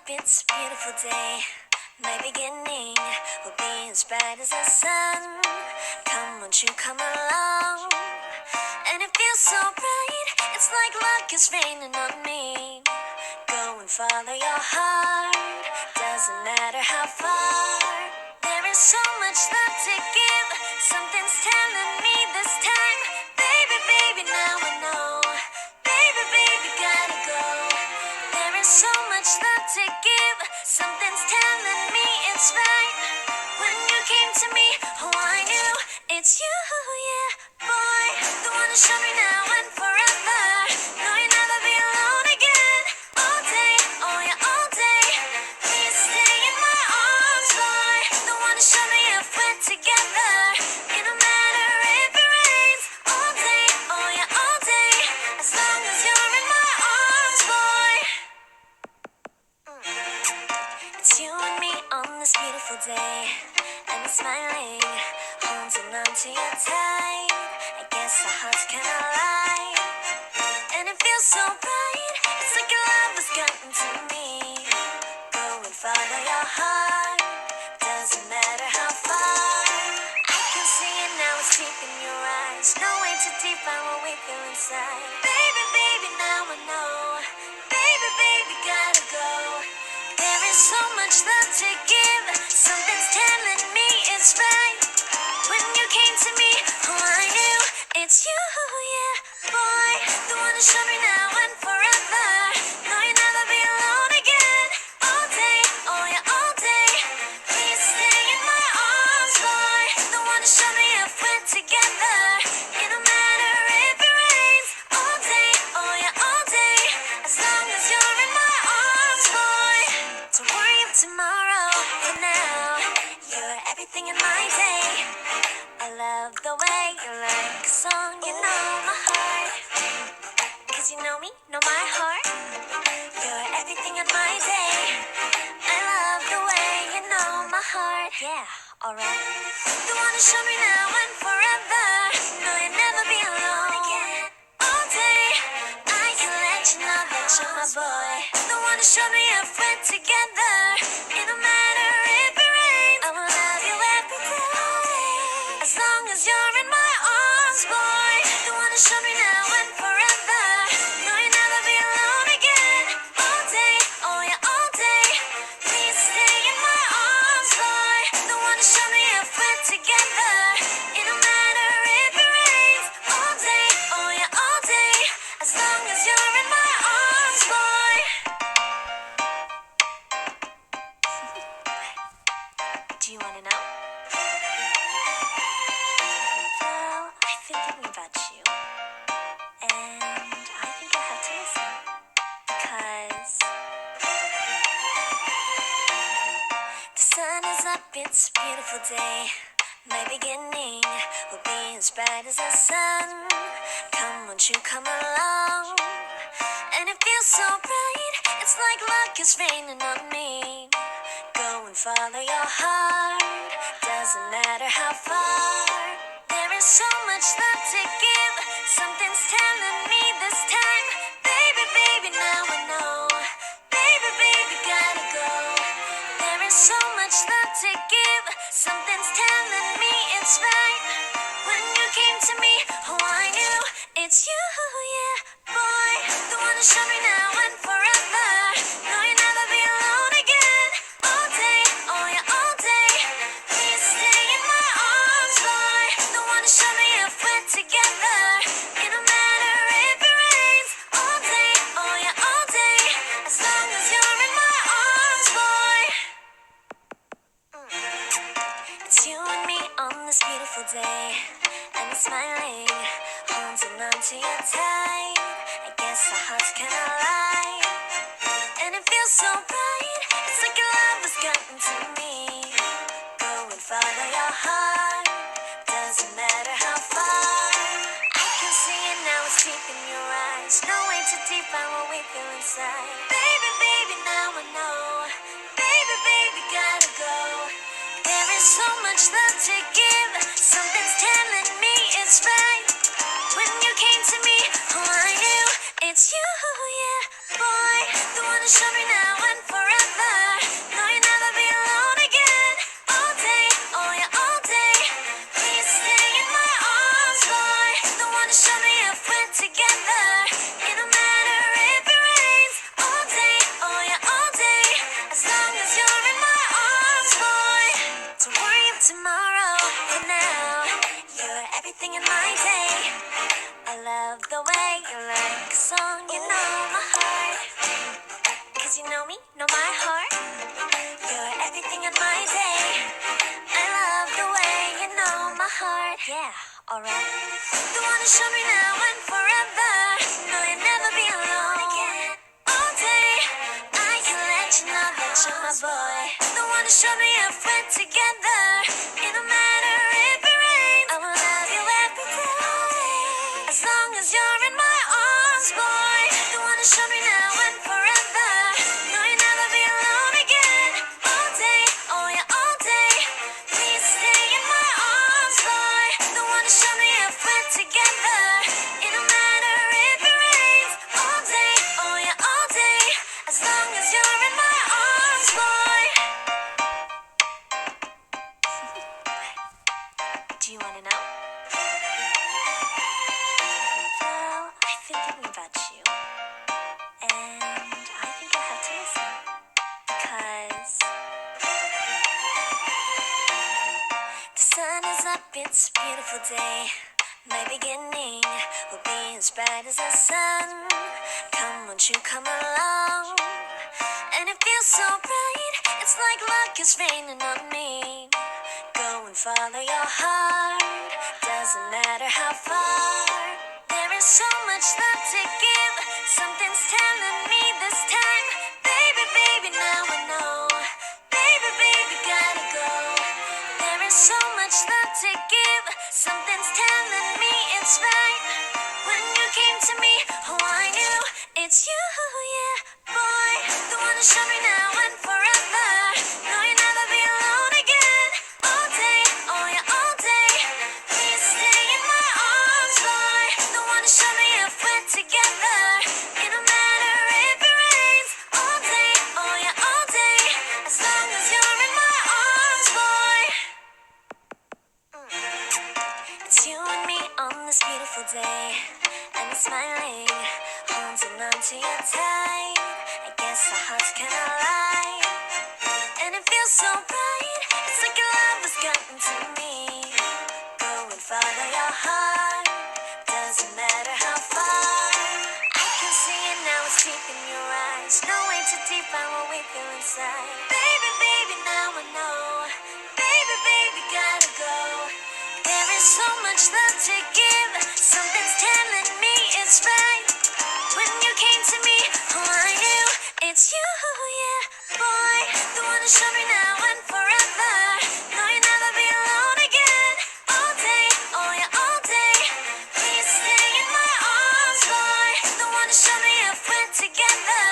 it's a beautiful day. My beginning will be as bright as the sun. Come, won't you come along? And it feels so bright, it's like luck is raining on me. Go and follow your heart, doesn't matter how far. There is so much love to give, something's telling me this time. Baby, baby, now I know. Baby, baby, gotta go. There is so much love to give, something's telling me it's right. When you came to me, oh I knew it's you, yeah, boy. The one to show me now and forever. No, you'll never be alone again. All day, oh yeah, all day. Please stay in my arms, boy. The one to show me if we're together. It don't matter if it rains. All day, oh yeah, all day. As long as you're in my arms, boy. It's you and me on this beautiful day, and it's smiling, holding on to you tight. I guess our hearts can align, and it feels so bright. It's like your love has gotten to me. Go and follow your heart, doesn't matter how far. I can see it now, it's deep in your eyes. No way to define what we feel inside. Baby, baby, now I know. Baby, baby, gotta go. There is so much love to give, something's telling me it's right. When you came to me, oh I knew it's you, yeah, boy. The one to show me now and forever. No, you'll never be alone again. All day, oh yeah, all day. Please stay in my arms, boy. The one to show me if we're together. It don't matter if it rains. All day, oh yeah, all day. As long as you're in my arms, boy. Don't worry about tomorrow, for now. You're everything in my day. I love the way you like a song, you know my heart. Cause you know me, know my heart. You're everything in my day. I love the way you know my heart. Yeah, alright. The one to show me now and forever. No, you'll never be alone again. All day, I can let you know that you're my boy. The one to show me if we're together. It don't matter if it rains. I will love you every day. As long as you're in my arms, boy. The one to show me now and forever. No, you'll never be alone again. All day, oh yeah, all day. Please stay in my arms, boy. The one to show me if we're together. It don't matter if it rains. All day, oh yeah, all day. As long as you're in my arms, boy. Do you wanna know? Well, I've been thinking about you, and I think I have to listen. Because the sun is up, it's a beautiful day. My beginning will be as bright as the sun. Come, won't you come along? And it feels so bright, it's like luck is raining on me. Go and follow your heart, doesn't matter how far. There is so much love to give, something's telling me this time. Baby, baby, now I know. Baby, baby, gotta go. There is so much love to give, something's telling me it's right. When you came to me, oh I knew it's you, yeah, boy. The one to show me now and forever. No, you'll never be alone again. All day, oh yeah, all day. Please stay in my arms, boy. The one to show me if we're together. It don't matter if it rains. All day, oh yeah, all day. As long as you're in my arms, boy. It's you and me on this beautiful day, and it's smiling, holding on to you tight. I guess our hearts can align, and it feels so bright. It's like your love has gotten to me. Go and follow your heart, doesn't matter how far. I can see it now, it's deep in your eyes. No way to define what we feel inside. Baby, baby, now I know. Baby, baby, gotta go. There is so much love to give, something's telling me it's right. When you came to me, oh I knew it's you, yeah, boy. The one to show me now and forever. the way you like a song, you know my heart. Cause you know me, know my heart. You're everything in my day. I love the way you know my heart. Yeah, alright. The one to show me now and forever. No, you'll never be alone again. All day, I can let you know that you're my boy. The one to show me if we're together. It don't matter if it rains, I will love you every day. As long as you're in my arms, boy. The one to show me now and forever. No, you'll never be alone again. All day, oh yeah, all day. Please stay in my arms, boy. The one to show me if we're together. It don't matter if it rains. All day, oh yeah, all day. As long as you're in my arms, boy. Do you wanna know? Well, I've been thinking about you, and I think I have to listen. Because the sun is up, it's a beautiful day. My beginning will be as bright as the sun. Come, won't you come along? And it feels so bright, it's like luck is raining on me. Go and follow your heart, doesn't matter how far. There is so much love to give, something's telling me this time. Baby, baby, now I know. Baby, baby, gotta go. There is so much love to give, something's telling me it's right. When you came to me, oh I knew it's you, yeah, boy. The one to show me now and forever. No, you'll never be alone again. All day, oh yeah, all day. Please stay in my arms, boy. The one to show me if we're together. It don't matter if it rains. All day, oh yeah, all day. As long as you're in my arms, boy. It's you and me on this beautiful day. And I'm smiling, holding on to you tight. I guess our hearts can align. And it feels so right, it's like your love has gotten to me. Go and follow your heart, doesn't matter how far. I can see it now, it's deep in your eyes. No way to define what we feel inside. Baby, baby, now I know. Baby, baby, gotta go. There is so much love to give, something's telling me it's right. When you came to me, oh I knew it's you, yeah, boy. The one to show me now and forever. No, you'll never be alone again. All day, oh yeah, all day. Please stay in my arms, boy. The one to show me if we're together.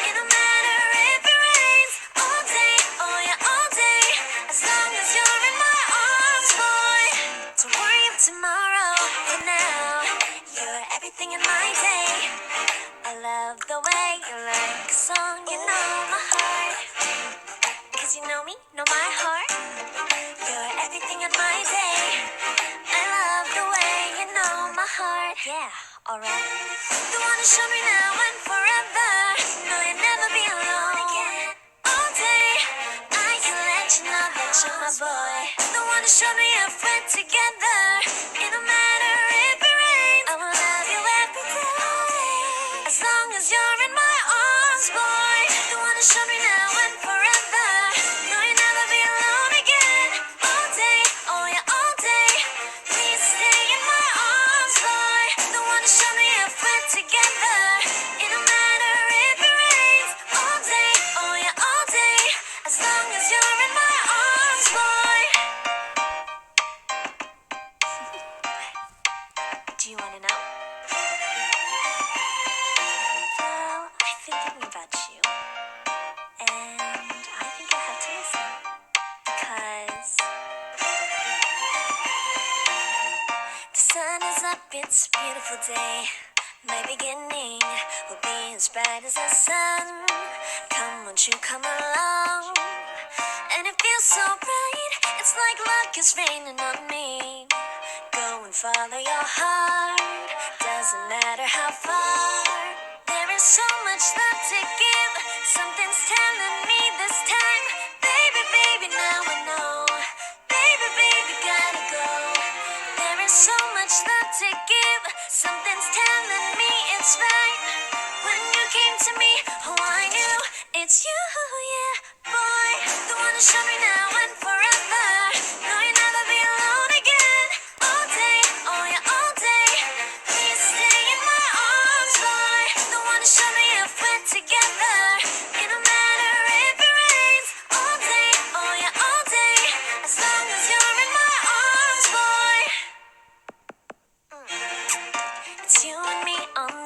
It don't matter if it rains. All day, oh yeah, all day. As long as you're in my arms, boy. Don't worry of tomorrow, for now. You're everything in my day. I love the way you like a song, you know my heart. Cause you know me, know my heart. You're everything in my day. I love the way you know my heart. Yeah, alright. The one to show me now and forever. No, you'll never be alone again. All day, I can let you know that you're my boy. The one to show me if we're together. It don't matter if it rains, I will love you every day. As long as you're in my arms, boy. The one to show me now and forever. No, you'll never be alone again. All day, oh yeah, all day. Please stay in my arms, boy. The one to show me if we're together. It don't matter if it rains. All day, oh yeah, all day. As long as you're in my arms, boy. Do you wanna know? Well, I've been thinking about you, and I think I have to listen. Because the sun is up, it's a beautiful day. My beginning will be as bright as the sun. Come, won't you come along? And it feels so right, it's like luck is raining on me. Go and follow your heart, doesn't matter how far. There is so much love to give, something's telling me this time. Baby, baby, now I know. Baby, baby, gotta go. There is so much love to give, something's telling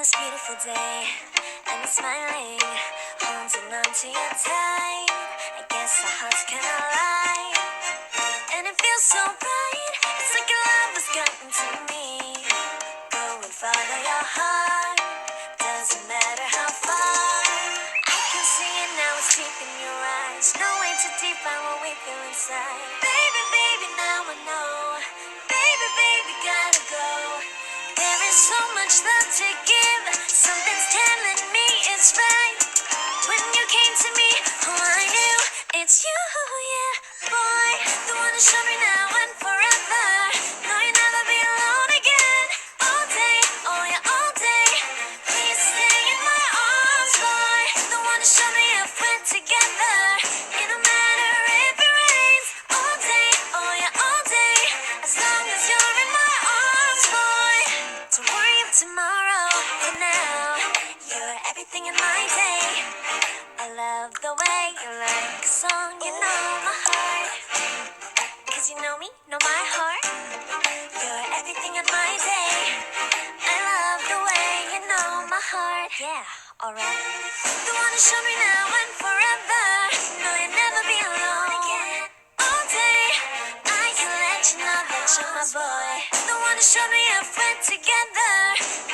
this beautiful day, and I'm smiling, holding on to you tight. I guess our hearts can align, and it feels so right. It's like your love has gotten to me. Go and follow your heart, doesn't matter how far. I can see it now, it's deep in your eyes. No way to define what we feel inside. Baby, baby, now I know. Baby, baby, gotta go. There is so much love to give. Something's telling me it's right. When you came to me, oh, I knew it's you, yeah, boy. The one to show me now and forever. No, you'll never be alone again. All day, oh yeah, all day. Please stay in my arms, boy. The one to show me if we're together. It don't matter if it rains. All day, oh yeah, all day. As long as you're in my arms, boy. Don't worry of tomorrow. For now, you're everything in my day. I love the way you like a song. You know my heart. 'Cause you know me, know my heart. You're everything in my day. I love the way you know my heart. Yeah, alright. The one to show me now and forever. No, you'll never be alone again. All day, I can let you know that you're my boy. The one to show me if we're together.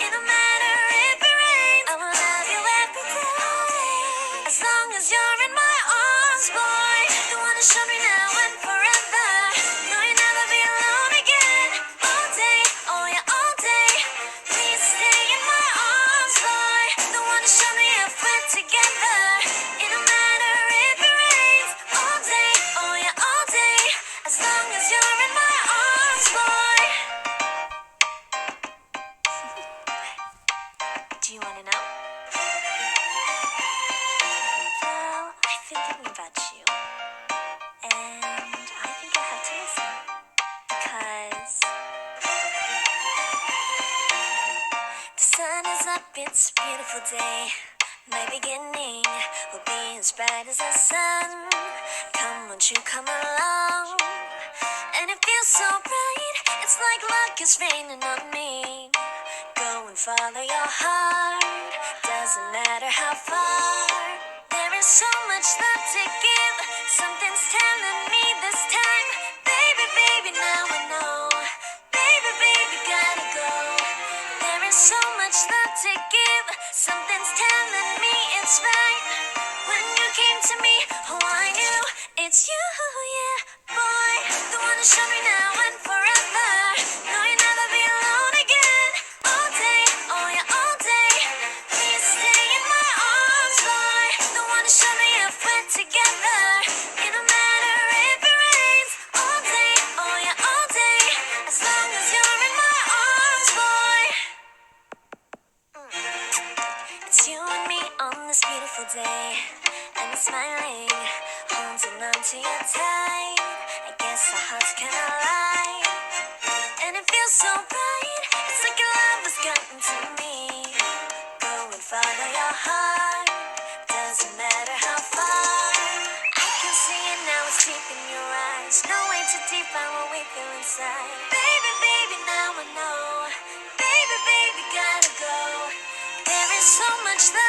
It don't matter if it rains. I will love you every day. As long as you're in my arms, boy. The one to show me now and forever. No, you'll never be alone again. All day, oh yeah, all day. Please stay in my arms, boy. The one to show me if we're together. It don't matter if it rains. All day, oh yeah, all day. As long as you're in my arms, boy. Do you wanna know? Well, I've been thinking about you, and I think I have to listen. Because the sun is up, it's a beautiful day. My beginning will be as bright as the sun. Come, won't you come along? And it feels so bright, it's like luck is raining on me. Go and follow your heart, doesn't matter how far. There is so much love to give, something's telling me this time. Baby, baby, now I know. Baby, baby, gotta go. There is so much love to give, something's telling me it's right. When you came to me, oh, I knew it's you, yeah, boy. The one to show me now and forever. No, you'll never be alone again. All day, oh yeah, all day. Please stay in my arms, boy. The one to show me if we're together. It don't matter if it rains. All day, oh yeah, all day. As long as you're in my arms, boy. It's you and me on this beautiful day, and I'm smiling, holding on to you tight. I guess our hearts can align, and it feels so right. It's like your love has gotten to me. Go and follow your heart, doesn't matter how far. I can see it now, it's deep in your eyes. No way to define what we feel inside. Baby, baby, now I know. Baby, baby, gotta go. There is so much love